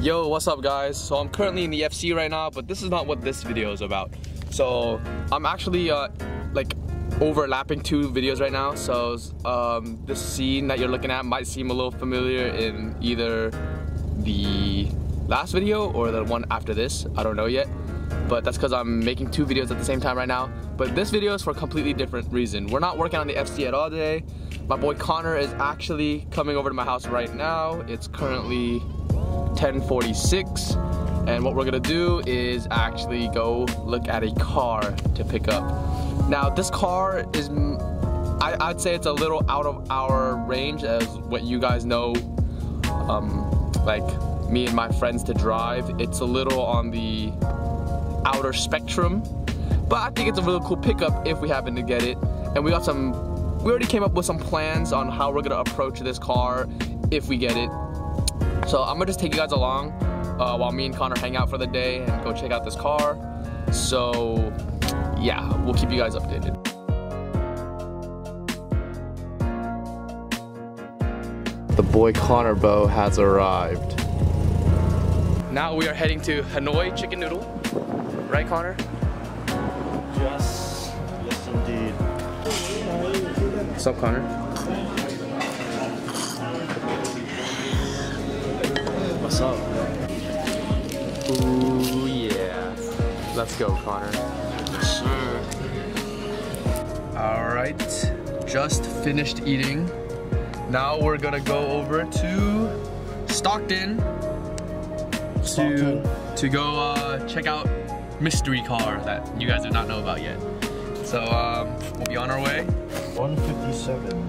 Yo, what's up guys? So I'm currently in the FC right now, but this is not what this video is about. So I'm actually like overlapping two videos right now. So this scene that you're looking at might seem a little familiar in either the last video or the one after this. I don't know yet, but that's because I'm making two videos at the same time right now. But this video is for a completely different reason. We're not working on the FC at all today. My boy Connor is actually coming over to my house right now. It's currently 10:46, and what we're gonna do is actually go look at a car to pick up. Now this car is, I'd say it's a little out of our range as what you guys know, like me and my friends to drive. It's a little on the outer spectrum, but I think it's a really cool pickup if we happen to get it. And we already came up with some plans on how we're gonna approach this car if we get it. So I'm gonna just take you guys along while me and Connor hang out for the day and go check out this car. So yeah, we'll keep you guys updated. The boy Connor Bo has arrived. Now we are heading to Hanoi Chicken Noodle. Right, Connor? Yes indeed. What's up, Connor? What's up? Ooh, yeah. Let's go, Connor. Sure. Alright, just finished eating. Now we're gonna go over to Stockton to go check out mystery car that you guys do not know about yet. So we'll be on our way. 157.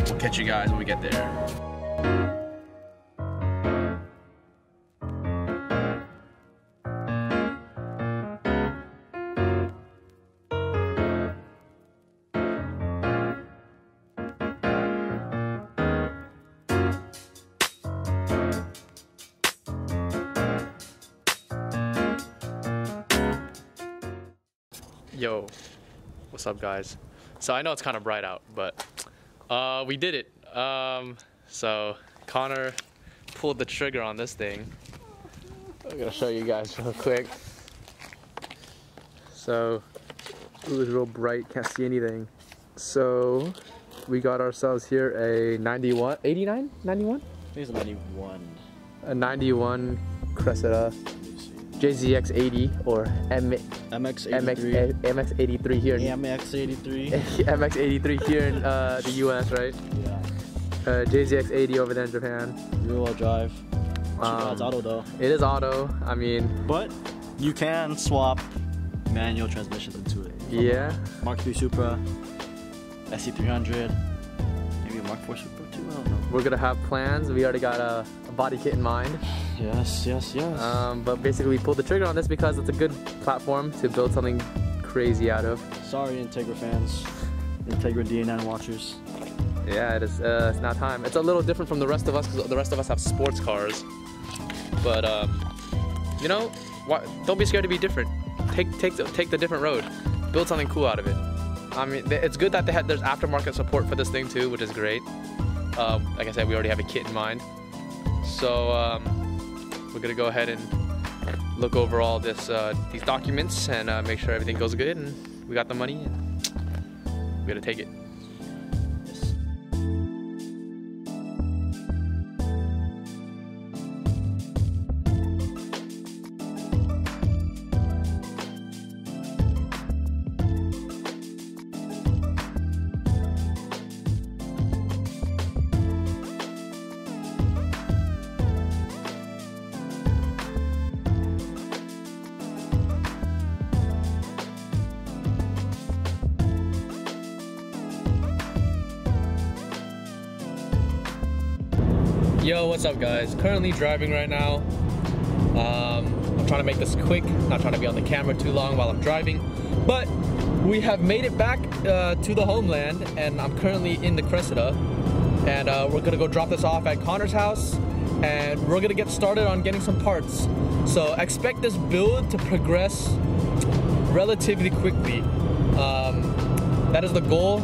We'll catch you guys when we get there. Yo, what's up guys? So I know it's kind of bright out, but we did it. So Connor pulled the trigger on this thing. I'm gonna show you guys real quick. So it was real bright, can't see anything. So we got ourselves here a 91, 89, 91? I think it's a 91. A 91 Cressida JZX80 or MX83 here. MX83. MX83 here in the US, right? Yeah. JZX80 over there in Japan. Rear-wheel drive. It's auto though. It is auto. I mean, but you can swap manual transmissions into it. Yeah. Mark III Supra, SC300, maybe a Mark IV Supra too. I don't know. We're gonna have plans. We already got a body kit in mind. Yes. But basically, we pulled the trigger on this because it's a good platform to build something crazy out of. Sorry, Integra fans, Integra D9 watchers. Yeah, it is. It's now time. It's a little different from the rest of us because the rest of us have sports cars. But you know, don't be scared to be different. Take the different road. Build something cool out of it. I mean, it's good that there's aftermarket support for this thing too, which is great. Like I said, we already have a kit in mind. So we're gonna go ahead and look over all these documents and make sure everything goes good, and we got the money, and we're gonna take it. Yo, what's up guys? Currently driving right now. I'm trying to make this quick, not trying to be on the camera too long while I'm driving, but we have made it back to the homeland, and I'm currently in the Cressida, and we're gonna go drop this off at Connor's house, and we're gonna get started on getting some parts. So expect this build to progress relatively quickly. That is the goal.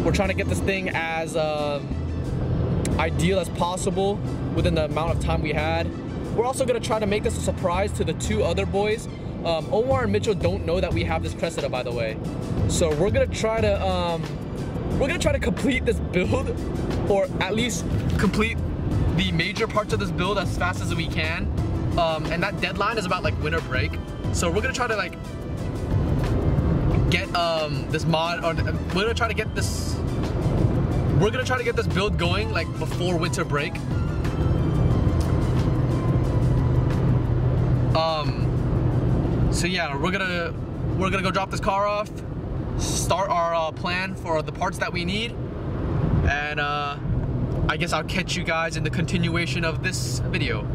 We're trying to get this thing as ideal as possible within the amount of time we had. we're also gonna try to make this a surprise to the 2 other boys. Omar and Mitchell don't know that we have this Cressida, by the way. So we're gonna try to complete this build, or at least complete the major parts of this build as fast as we can. And that deadline is about like winter break. So we're gonna try to like get this mod, or we're gonna try to get this build going like before winter break. So yeah, we're gonna go drop this car off, start our plan for the parts that we need, and I guess I'll catch you guys in the continuation of this video.